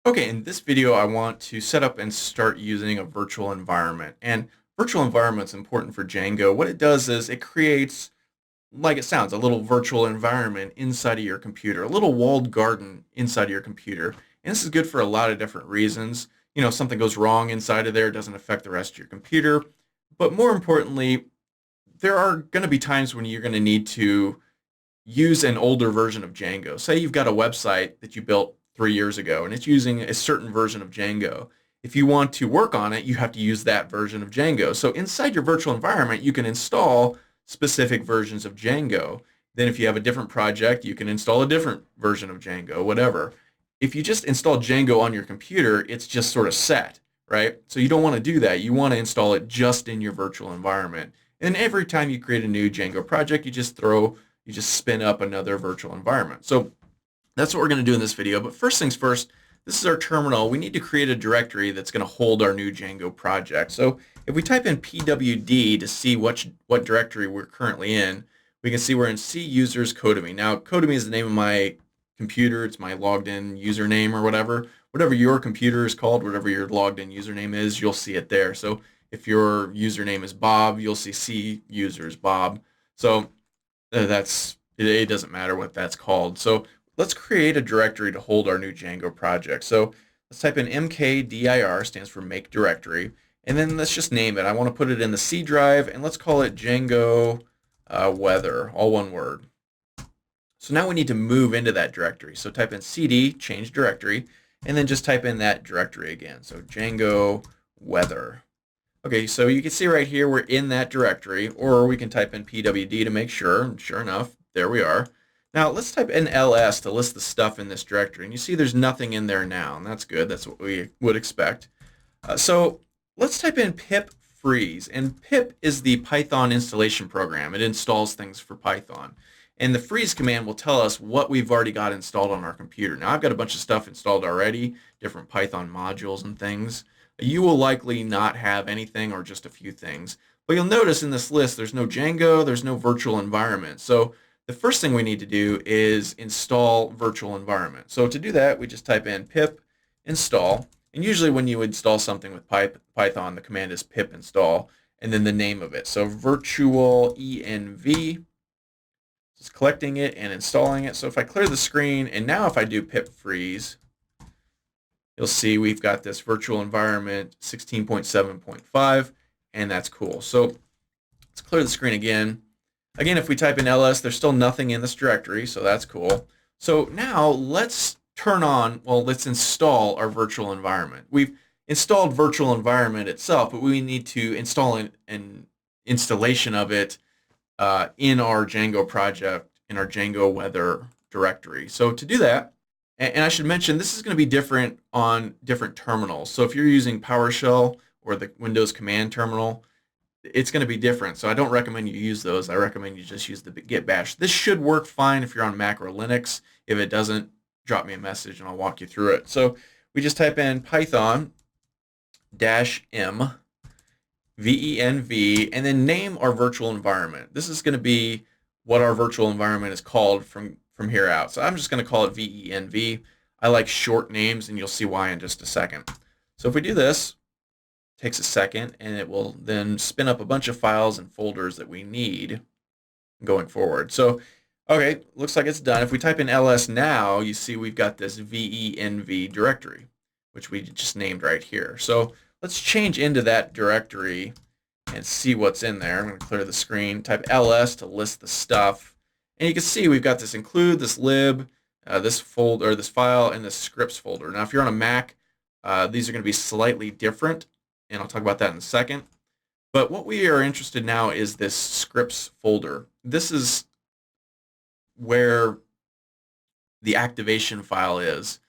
Okay, in this video, I want to set up and start using a virtual environment. And virtual environment is important for Django. What it does is it creates, like it sounds, a little virtual environment inside of your computer, a little walled garden inside of your computer. And this is good for a lot of different reasons. You know, if something goes wrong inside of there, it doesn't affect the rest of your computer. But more importantly, there are going to be times when you're going to need to use an older version of Django. Say you've got a website that you built 3 years ago and it's using a certain version of Django. If you want to work on it, you have to use that version of Django. So inside your virtual environment, you can install specific versions of Django. Then if you have a different project, you can install a different version of Django, whatever. If you just install Django on your computer, it's just sort of set, right? So you don't want to do that. You want to install it just in your virtual environment. And every time you create a new Django project, you just spin up another virtual environment. So that's what we're going to do in this video. But first things first, this is our terminal. We need to create a directory that's going to hold our new Django project. So if we type in pwd to see what directory we're currently in, we can see we're in C users Codemy. Now, Codemy is the name of my computer. It's my logged in username or whatever. Whatever your computer is called, whatever your logged in username is, you'll see it there. So if your username is Bob, you'll see C users Bob. So it doesn't matter what that's called. So let's create a directory to hold our new Django project. So let's type in mkdir, stands for make directory, and then let's just name it. I want to put it in the C drive, and let's call it Django weather, all one word. So now we need to move into that directory. So type in cd, change directory, and then just type in that directory again. So Django weather. Okay, so you can see right here we're in that directory, or we can type in pwd to make sure, and sure enough, there we are. Now let's type in ls to list the stuff in this directory, and you see there's nothing in there now, and that's good. That's what we would expect. So let's type in pip freeze, and pip is the Python installation program. It installs things for Python, and the freeze command will tell us what we've already got installed on our computer. Now I've got a bunch of stuff installed already, different Python modules and things. You will likely not have anything or just a few things, but you'll notice in this list there's no Django, there's no virtual environment. So the first thing we need to do is install virtual environment. So to do that, we just type in pip install, and usually when you install something with Python, the command is pip install, and then the name of it. So VirtualEnv, just collecting it and installing it. So if I clear the screen, and now if I do pip freeze, you'll see we've got this virtual environment 16.7.5, and that's cool. So let's clear the screen again. Again, if we type in ls, there's still nothing in this directory, so that's cool. So now let's let's install our virtual environment. We've installed virtual environment itself, but we need to install an installation of it in our Django project, in our Django weather directory. So to do that, and I should mention, this is going to be different on different terminals. So if you're using PowerShell or the Windows command terminal, it's going to be different. So I don't recommend you use those. I recommend you just use the git bash. This should work fine if you're on Mac or Linux. If it doesn't, drop me a message and I'll walk you through it. So we just type in Python -m venv and then name our virtual environment. This is going to be what our virtual environment is called from here out. So I'm just going to call it venv. I like short names, and you'll see why in just a second. So if we do this, it takes a second, and it will then spin up a bunch of files and folders that we need going forward. So, okay, looks like it's done. If we type in ls now, you see we've got this venv directory, which we just named right here. So let's change into that directory and see what's in there. I'm going to clear the screen, type ls to list the stuff. And you can see we've got this include, this lib, this folder, this file, and this scripts folder. Now, if you're on a Mac, these are going to be slightly different, and I'll talk about that in a second. But what we are interested in now is this scripts folder. This is where the activation file is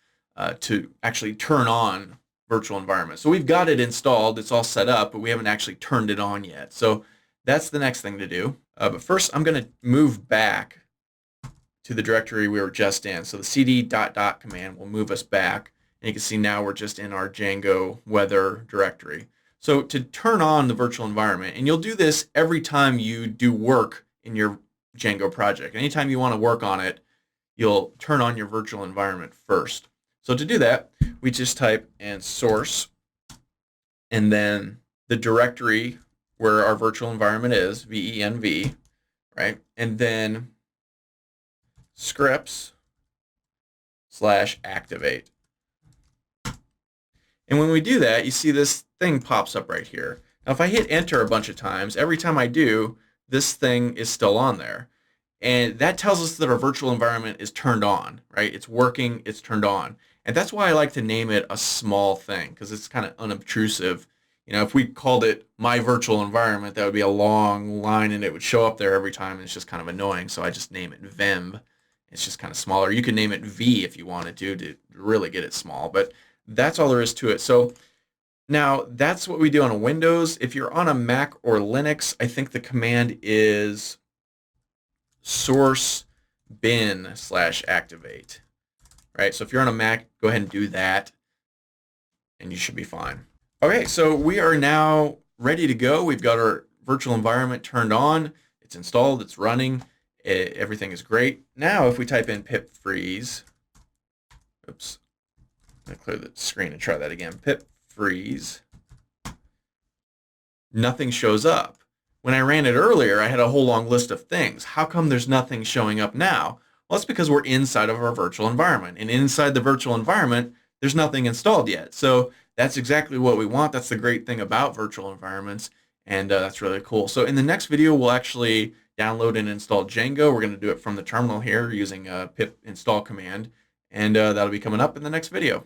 to actually turn on virtual environment. So we've got it installed, it's all set up, but we haven't actually turned it on yet. So that's the next thing to do. But first, I'm going to move back to the directory we were just in. So the cd ... command will move us back. And you can see now we're just in our Django weather directory. So to turn on the virtual environment, and you'll do this every time you do work in your Django project. Anytime you want to work on it, you'll turn on your virtual environment first. So to do that, we just type in source and then the directory where our virtual environment is, venv, right? And then scripts/activate. And when we do that, you see this thing pops up right here. Now, if I hit enter a bunch of times, every time I do, this thing is still on there. And that tells us that our virtual environment is turned on, right? It's working, it's turned on. And that's why I like to name it a small thing, because it's kind of unobtrusive. You know, if we called it my virtual environment, that would be a long line and it would show up there every time and it's just kind of annoying. So I just name it Venv. It's just kind of smaller. You can name it V if you wanted to really get it small, but that's all there is to it. So now that's what we do on a Windows. If you're on a Mac or Linux, I think the command is source bin/activate, right? So if you're on a Mac, go ahead and do that and you should be fine. Okay, so we are now ready to go. We've got our virtual environment turned on. It's installed, it's running, everything is great. Now if we type in pip freeze, oops, I'm gonna clear the screen and try that again. Pip freeze, nothing shows up. When I ran it earlier, I had a whole long list of things. How come there's nothing showing up now? Well, it's because we're inside of our virtual environment. And inside the virtual environment, there's nothing installed yet. So that's exactly what we want. That's the great thing about virtual environments. And that's really cool. So in the next video, we'll actually download and install Django. We're going to do it from the terminal here using a pip install command. And that'll be coming up in the next video.